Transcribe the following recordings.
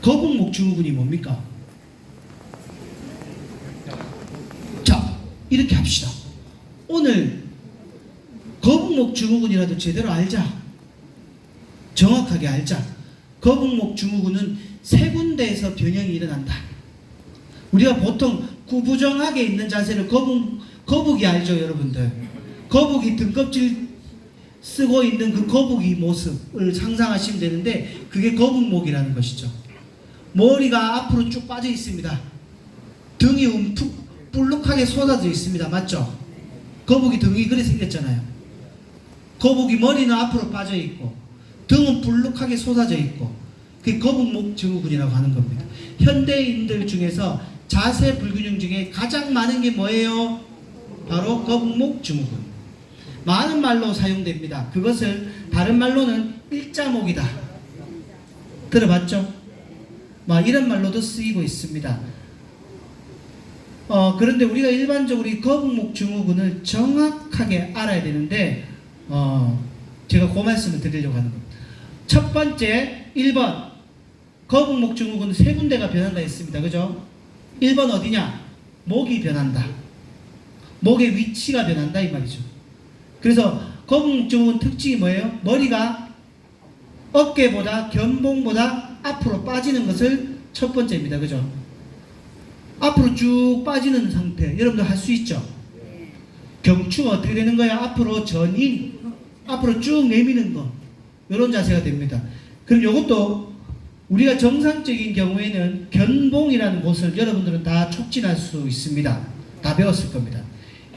거북목 증후군이 뭡니까? 자, 이렇게 합시다. 오늘 거북목 증후군이라도 제대로 알자. 정확하게 알자. 거북목 증후군은 세 군데에서 변형이 일어난다. 우리가 보통 구부정하게 있는 자세를 거북이 알죠, 여러분들? 거북이 등껍질 쓰고 있는 그 거북이 모습을 상상하시면 되는데, 그게 거북목이라는 것이죠. 머리가 앞으로 쭉 빠져 있습니다. 등이 볼록하게 쏟아져 있습니다. 맞죠? 거북이 등이 그래 생겼잖아요. 거북이 머리는 앞으로 빠져 있고 등은 볼록하게 쏟아져 있고, 그게 거북목 증후군이라고 하는 겁니다. 현대인들 중에서 자세 불균형 중에 가장 많은 게 뭐예요? 바로 거북목 증후군. 많은 말로 사용됩니다. 그것을 다른 말로는 일자목이다. 들어봤죠? 이런 말로도 쓰이고 있습니다. 그런데 우리가 일반적으로 이 거북목 증후군을 정확하게 알아야 되는데, 제가 그 말씀을 드리려고 하는 겁니다. 첫 번째, 1번. 거북목 증후군은 세 군데가 변한다 했습니다. 그죠? 1번 어디냐? 목이 변한다. 목의 위치가 변한다, 이 말이죠. 그래서 거북목 증후군 특징이 뭐예요? 머리가 어깨보다, 견봉보다 앞으로 빠지는 것을 첫 번째입니다. 그죠? 앞으로 쭉 빠지는 상태. 여러분들 할 수 있죠? 경추가 어떻게 되는 거야? 앞으로 전인, 앞으로 쭉 내미는 거. 이런 자세가 됩니다. 그럼 이것도 우리가 정상적인 경우에는 견봉이라는 곳을 여러분들은 다 촉진할 수 있습니다. 다 배웠을 겁니다.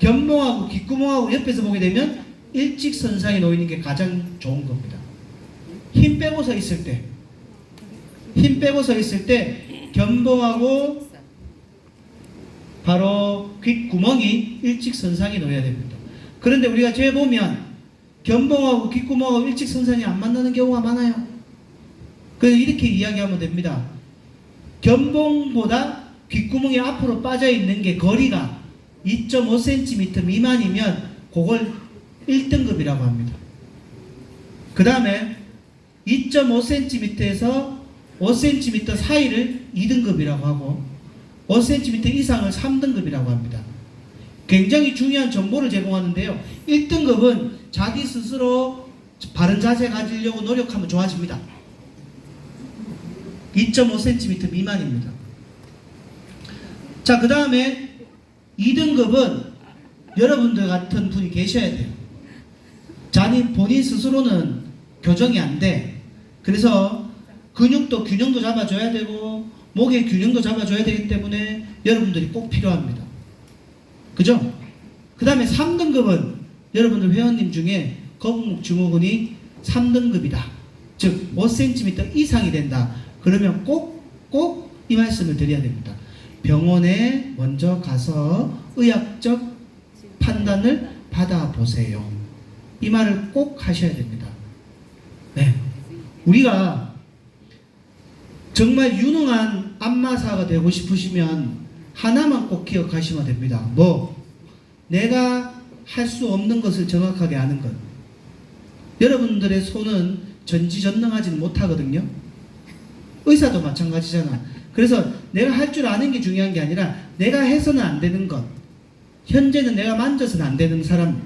견봉하고 귓구멍하고 옆에서 보게 되면 일직선상에 놓이는 게 가장 좋은 겁니다. 힘 빼고 서 있을 때, 견봉하고 바로 귓구멍이 일직선상에 놓여야 됩니다. 그런데 우리가 재보면 견봉하고 귓구멍하고 일직선상이 안 만나는 경우가 많아요. 그래서 이렇게 이야기하면 됩니다. 견봉보다 귓구멍이 앞으로 빠져 있는 게 거리가 2.5cm 미만이면 그걸 1등급이라고 합니다. 그 다음에 2.5cm에서 5cm 사이를 2등급이라고 하고 5cm 이상을 3등급이라고 합니다. 굉장히 중요한 정보를 제공하는데요. 1등급은 자기 스스로 바른 자세 가지려고 노력하면 좋아집니다. 2.5cm 미만입니다. 자, 그 다음에 2등급은 여러분들 같은 분이 계셔야 돼요. 본인 스스로는 교정이 안 돼. 그래서 근육도 균형도 잡아줘야 되고 목의 균형도 잡아줘야 되기 때문에 여러분들이 꼭 필요합니다. 그죠? 그 다음에 3등급은 여러분들 회원님 중에 거북목 증후군이 3등급이다. 즉 5cm 이상이 된다. 그러면 꼭 이 말씀을 드려야 됩니다. 병원에 먼저 가서 의학적 판단을 받아보세요. 이 말을 꼭 하셔야 됩니다. 네. 우리가 정말 유능한 안마사가 되고 싶으시면 하나만 꼭 기억하시면 됩니다. 내가 할 수 없는 것을 정확하게 아는 것. 여러분들의 손은 전지전능하지는 못하거든요. 의사도 마찬가지잖아. 그래서 내가 할 줄 아는 게 중요한 게 아니라 내가 해서는 안 되는 것. 현재는 내가 만져서는 안 되는 사람.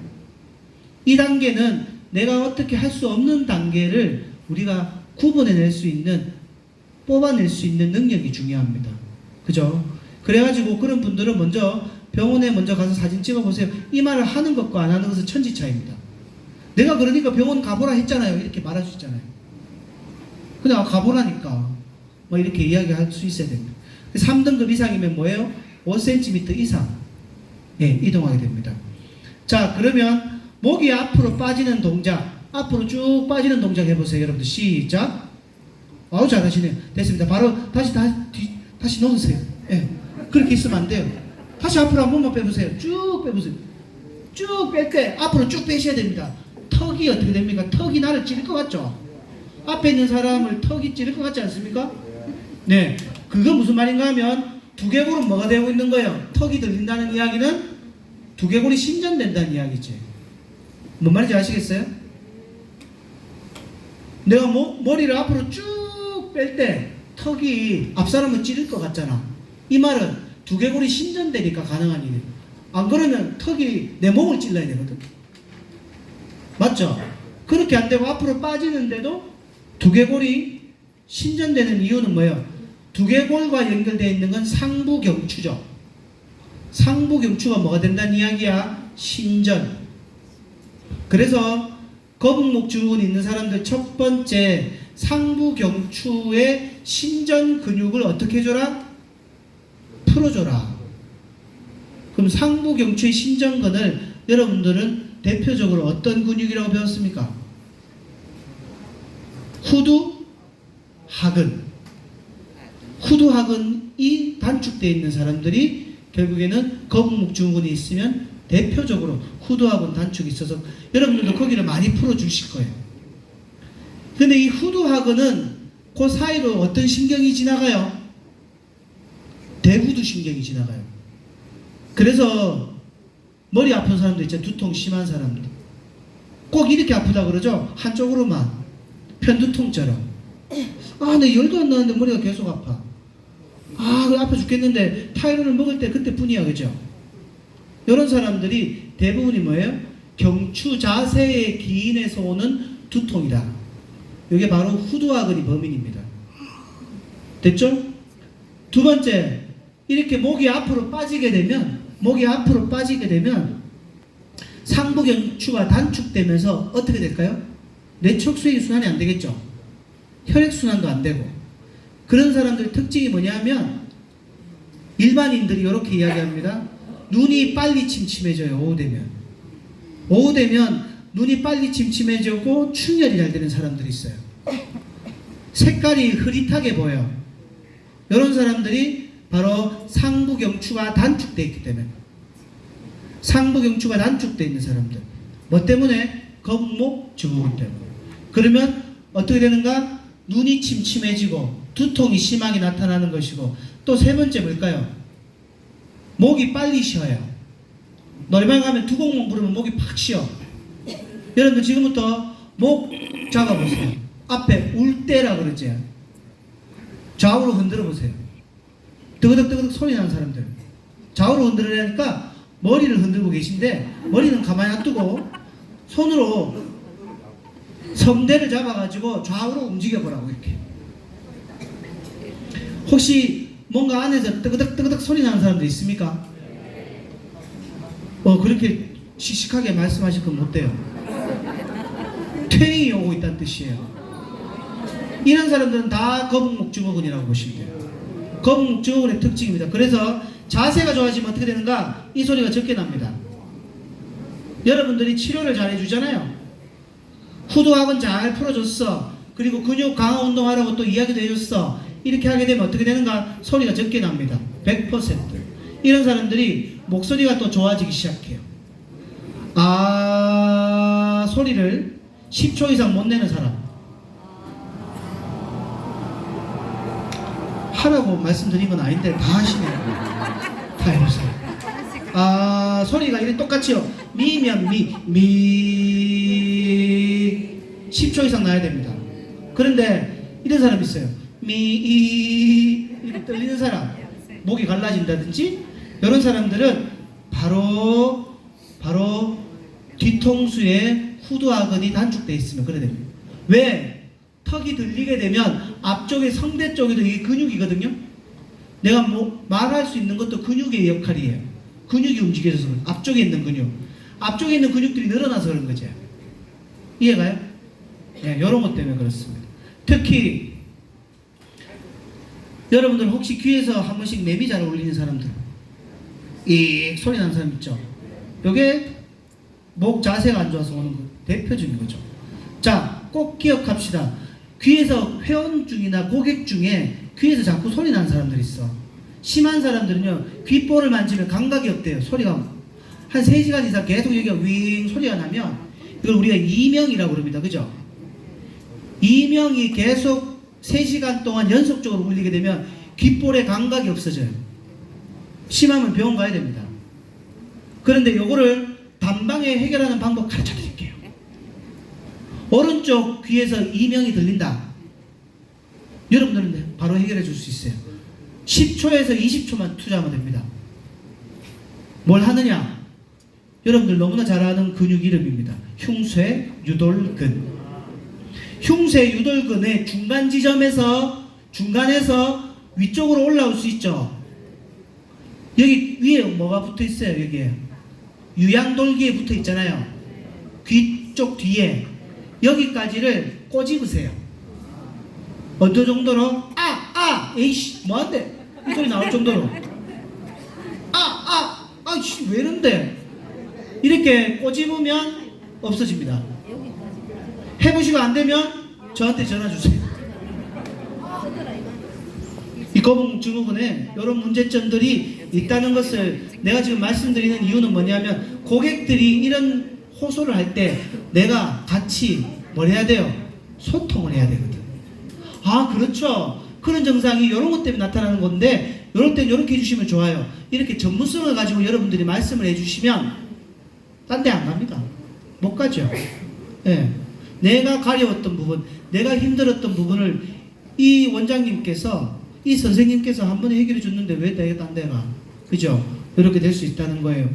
이 단계는 내가 어떻게 할 수 없는 단계를 우리가 구분해낼 수 있는, 뽑아낼 수 있는 능력이 중요합니다. 그죠? 그래가지고 그런 분들은 먼저 병원에 먼저 가서 사진 찍어보세요. 이 말을 하는 것과 안 하는 것은 천지 차이입니다. 내가 그러니까 병원 가보라 했잖아요. 이렇게 말할 수 있잖아요. 그냥 가보라니까 이렇게 이야기할 수 있어야 됩니다. 3등급 이상이면 뭐예요? 5cm 이상 이동하게 됩니다. 자, 그러면 목이 앞으로 빠지는 동작, 앞으로 쭉 빠지는 동작 해보세요. 여러분들 시작. 아우 잘하시네요. 됐습니다. 바로 다시 넣으세요. 그렇게 있으면 안 돼요. 다시 앞으로 한 번만 빼보세요. 쭉 빼보세요. 쭉 뺄 때 앞으로 쭉 빼셔야 됩니다. 턱이 어떻게 됩니까? 턱이 나를 찌를 것 같죠? 앞에 있는 사람을 턱이 찌를 것 같지 않습니까? 네. 그거 무슨 말인가 하면 두개골은 뭐가 되고 있는 거예요? 턱이 들린다는 이야기는 두개골이 신전된다는 이야기지. 뭔 말인지 아시겠어요? 내가 머리를 앞으로 쭉 뺄 때 턱이 앞사람은 찌를 것 같잖아. 이 말은 두개골이 신전되니까 가능한 일이에요. 안 그러면 턱이 내 몸을 찔러야 되거든. 맞죠? 그렇게 안 되고 앞으로 빠지는데도 두개골이 신전되는 이유는 뭐예요? 두개골과 연결되어 있는 건 상부경추죠. 상부경추가 뭐가 된다는 이야기야? 신전. 그래서 거북목 증후군이 있는 사람들 첫 번째 상부경추의 신전 근육을 어떻게 해줘라? 풀어줘라. 그럼 상부경추의 신전근을 여러분들은 대표적으로 어떤 근육이라고 배웠습니까? 후두하근. 후두하근이 단축되어 있는 사람들이 결국에는 거북목 증후군이 있으면 대표적으로 후두하근 단축이 있어서 여러분들도 거기를 많이 풀어주실 거예요. 근데 이 후두하근은 그 사이로 어떤 신경이 지나가요? 대구두 신경이 지나가요. 그래서 머리 아픈 사람도 있죠. 두통 심한 사람들. 꼭 이렇게 아프다 그러죠? 한쪽으로만. 편두통처럼. 아, 내 열도 안 나는데 머리가 계속 아파. 아, 아파 죽겠는데 타이레놀을 먹을 때 그때뿐이야. 그죠? 이런 사람들이 대부분이 뭐예요? 경추 자세의 기인에서 오는 두통이다. 이게 바로 후두하근이 범인입니다. 됐죠? 두 번째, 이렇게 목이 앞으로 빠지게 되면 상부경추가 단축되면서 어떻게 될까요? 뇌척수액이 순환이 안 되겠죠? 혈액순환도 안 되고. 그런 사람들 특징이 뭐냐면 일반인들이 이렇게 이야기합니다. 눈이 빨리 침침해져요. 오후 되면 눈이 빨리 침침해지고 충혈이 잘 되는 사람들이 있어요. 색깔이 흐릿하게 보여요. 이런 사람들이 바로 상부경추가 단축되어 있기 때문에. 상부경추가 단축되어 있는 사람들. 뭐 때문에? 거북목 증후군 때문에. 그러면 어떻게 되는가? 눈이 침침해지고 두통이 심하게 나타나는 것이고, 또 세 번째 뭘까요? 목이 빨리 쉬어요. 노래방 가면 두 곡만 부르면 목이 팍 쉬어. 여러분들 지금부터 목 잡아보세요. 앞에 울대라 그러지. 좌우로 흔들어 보세요. 뜨그덕뜨그덕 소리 나는 사람들. 좌우로 흔들으려니까 머리를 흔들고 계신데 머리는 가만히 놔두고 손으로 성대를 잡아가지고 좌우로 움직여보라고. 이렇게. 혹시 뭔가 안에서 뜨그덕뜨그덕 소리 나는 사람들 있습니까? 그렇게 씩씩하게 말씀하실 건 못 돼요. 퇴행이 오고 있다는 뜻이에요. 이런 사람들은 다 거북목 증후군이라고 보시면 돼요. 거북목 증후군의 특징입니다. 그래서 자세가 좋아지면 어떻게 되는가? 이 소리가 적게 납니다. 여러분들이 치료를 잘 해주잖아요. 후두하근 잘 풀어줬어. 그리고 근육 강화 운동하라고 또 이야기도 해줬어. 이렇게 하게 되면 어떻게 되는가? 소리가 적게 납니다. 100%. 이런 사람들이 목소리가 또 좋아지기 시작해요. 소리를 10초 이상 못 내는 사람. 하라고 말씀드린 건 아닌데 다 하시네요. 다 해보세요. 소리가 이렇게 똑같이요. 미면 미 10초 이상 나야 됩니다. 그런데 이런 사람 있어요. 이렇게 떨리는 사람, 목이 갈라진다든지 이런 사람들은 바로 뒤통수에 후두하근이 단축되어 있으면 그래 됩니다. 왜? 턱이 들리게 되면 앞쪽에 성대 쪽에도 이게 근육이거든요. 내가 뭐 말할 수 있는 것도 근육의 역할이에요. 근육이 움직여져서 앞쪽에 있는 근육, 앞쪽에 있는 근육들이 늘어나서 그런 거죠. 이해가요? 네, 이런 것 때문에 그렇습니다. 특히 여러분들 혹시 귀에서 한 번씩 매미 잘 울리는 사람들, 이 소리 나는 사람 있죠? 요게 목 자세가 안 좋아서 오는 거 대표적인 거죠. 자, 꼭 기억합시다. 귀에서 회원 중이나 고객 중에 귀에서 자꾸 소리 나는 사람들이 있어. 심한 사람들은요, 귓볼을 만지면 감각이 없대요. 소리가 한 3시간 이상 계속 여기가 윙 소리가 나면 이걸 우리가 이명이라고 그럽니다. 그죠? 이명이 계속 3시간 동안 연속적으로 울리게 되면 귓볼에 감각이 없어져요. 심하면 병원 가야 됩니다. 그런데 요거를 단방에 해결하는 방법 가르쳐 드릴게요. 오른쪽 귀에서 이명이 들린다. 여러분들은 바로 해결해 줄 수 있어요. 10초에서 20초만 투자하면 됩니다. 뭘 하느냐? 여러분들 너무나 잘 아는 근육 이름입니다. 흉쇄 유돌근. 흉쇄 유돌근의 중간 지점에서 중간에서 위쪽으로 올라올 수 있죠. 여기 위에 뭐가 붙어 있어요? 여기에 유양돌기에 붙어 있잖아요. 귀 쪽 뒤에 여기까지를 꼬집으세요. 어느 정도로? 에이씨 뭐한데? 이 소리 나올 정도로. 아이씨 왜 이런데? 이렇게 꼬집으면 없어집니다. 해보시고 안 되면 저한테 전화 주세요. 이 거북 증후군에 이런 문제점들이 있다는 것을 내가 지금 말씀드리는 이유는 뭐냐면, 고객들이 이런 호소를 할 때 내가 같이 뭘 해야 돼요? 소통을 해야 되거든. 그렇죠. 그런 증상이 이런 것 때문에 나타나는 건데 이럴 땐 이렇게 해주시면 좋아요. 이렇게 전문성을 가지고 여러분들이 말씀을 해주시면 딴 데 안 갑니다. 못 가죠. 예. 내가 가려웠던 부분, 내가 힘들었던 부분을 이 원장님께서, 이 선생님께서 한 번에 해결해 줬는데 왜 내가 딴 데가, 그죠? 이렇게 될 수 있다는 거예요.